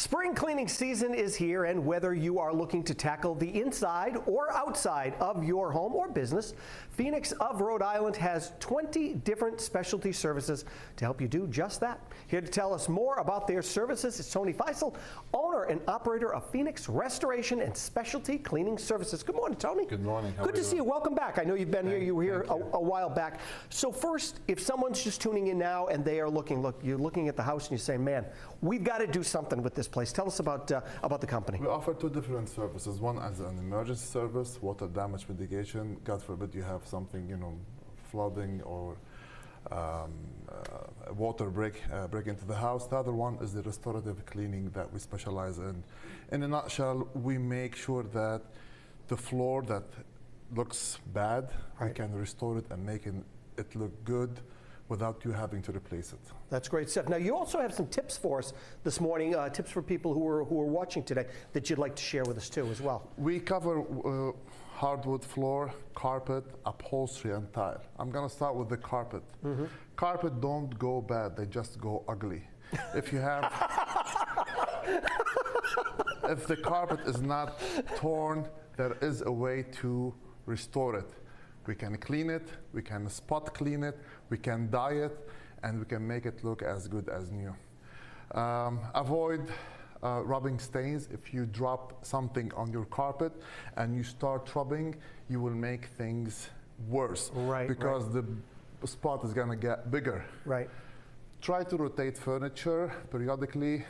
Spring cleaning season is here, and whether you are looking to tackle the inside or outside of your home or business, Phoenix of Rhode Island has 20 different specialty services to help you do just that. Here to tell us more about their services is Tony Feisel, owner and operator of Phoenix Restoration and Specialty Cleaning Services. Good morning, Tony. Good morning. Good to see you. Welcome back. I know you've been here. You were here a while back. So first, if someone's just tuning in now and they are you're looking at the house and you're saying, man, we've got to do something with this place. Tell us about the company. We offer two different services. One as an emergency service, water damage mitigation. God forbid you have something, flooding or water break into the house. The other one is the restorative cleaning that we specialize in. In a nutshell, we make sure that the floor that looks bad, we can restore it and make it look good without you having to replace it. That's great stuff. Now, you also have some tips for us this morning, tips for people who are watching today that you'd like to share with us too as well. We cover hardwood floor, carpet, upholstery, and tile. I'm going to start with the carpet. Carpet don't go bad, they just go ugly. If you have, if the carpet is not torn, there is a way to restore it. We can clean it, we can spot clean it, we can dye it, and we can make it look as good as new. Avoid rubbing stains. If you drop something on your carpet and you start rubbing, you will make things worse. Because the spot is going to get bigger. Try to rotate furniture periodically.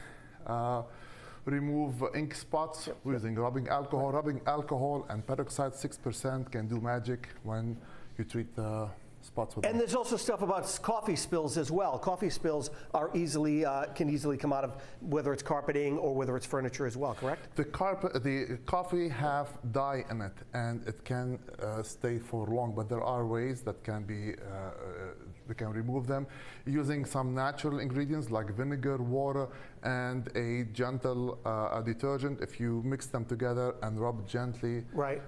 Remove ink spots using rubbing alcohol. Rubbing alcohol and peroxide 6% can do magic when you treat the spots with And there's also stuff about coffee spills as well. Coffee spills are can easily come out of whether it's carpeting or whether it's furniture as well, correct? The coffee have dye in it, and it can stay for long, but there are ways that can be we can remove them using some natural ingredients like vinegar, water, and a gentle detergent. If you mix them together and rub gently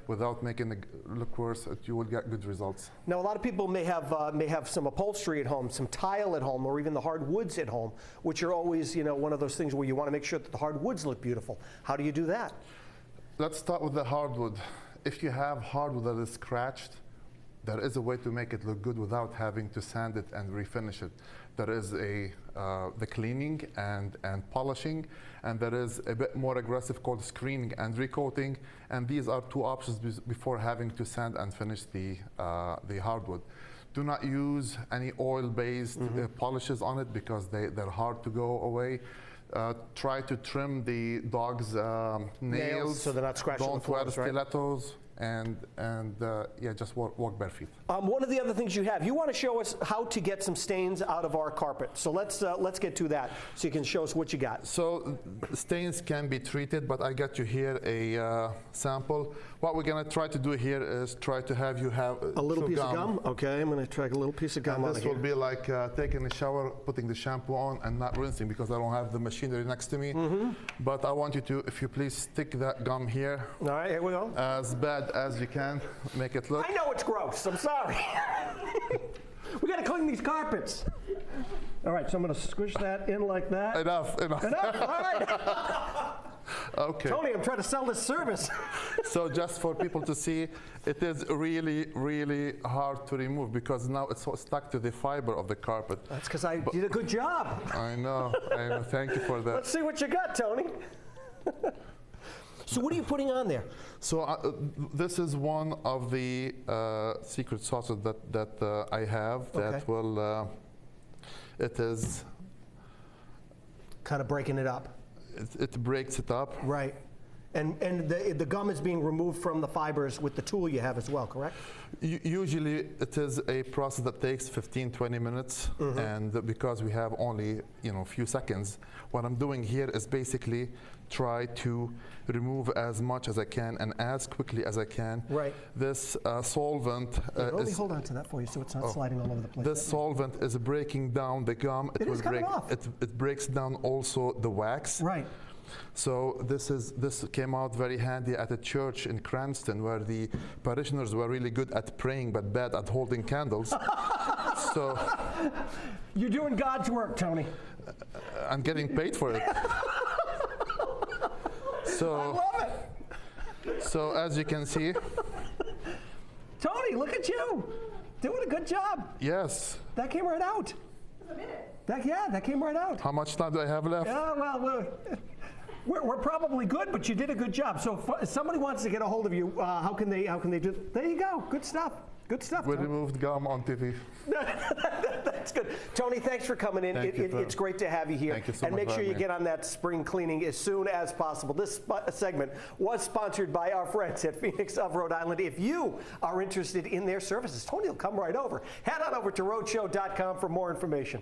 without making it look worse, you will get good results. Now, a lot of people may have some upholstery at home, some tile at home, or even the hardwoods at home, which are always one of those things where you want to make sure that the hardwoods look beautiful. How do you do that? Let's start with the hardwood. If you have hardwood that is scratched, there is a way to make it look good without having to sand it and refinish it. There is the cleaning and polishing, and there is a bit more aggressive called screening and recoating. And these are two options before having to sand and finish the hardwood. Do not use any oil-based polishes on it because they're hard to go away. Try to trim the dog's nails so they're not scratching the floors, Don't wear stilettos. And just walk bare feet. One of the other things you want to show us how to get some stains out of our carpet. So let's get to that so you can show us what you got. So stains can be treated, but I got you here a sample. What we're going to try to do here is try to have you have a little piece of gum. Okay, I'm going to try a little piece of gum on here. This will be like taking a shower, putting the shampoo on, and not rinsing because I don't have the machinery next to me. But I want you to, if you please, stick that gum here. All right, here we go. As bad as you can, make it look. I know it's gross. I'm sorry. We got to clean these carpets. All right, so I'm going to squish that in like that. Enough. All right. Okay. Tony, I'm trying to sell this service. So just for people to see, it is really, really hard to remove because now it's so stuck to the fiber of the carpet. That's because I did a good job. I know. Thank you for that. Let's see what you got, Tony. So what are you putting on there? So this is one of the secret sauces that I have that will, it is kind of breaking it up. It breaks it up. Right. And the gum is being removed from the fibers with the tool you have as well, correct? Usually it is a process that takes 15-20 minutes, and because we have only a few seconds, what I'm doing here is basically try to remove as much as I can and as quickly as I can. This solvent let me hold on to that for you so it's not sliding all over the place. This solvent is breaking down the gum. It is coming off. It breaks down also the wax. So this came out very handy at a church in Cranston where the parishioners were really good at praying but bad at holding candles. So you're doing God's work, Tony. I'm getting paid for it. So, Love it. so as you can see, Tony, look at you. Doing a good job. yes. That came right out. That came right out. How much time do I have left? Yeah, well, we're probably good, but you did a good job. So if somebody wants to get a hold of you, how can they do? There you go. Good stuff. Good stuff. We Tony. removed gum on TV. That's good. Tony, thanks for coming in. Thank you for- It's great to have you here. Thank you so and much make for sure you having me. get on that spring cleaning as soon as possible. This segment was sponsored by our friends at Phoenix of Rhode Island. If you are interested in their services, Tony will come right over. Head on over to roadshow.com for more information.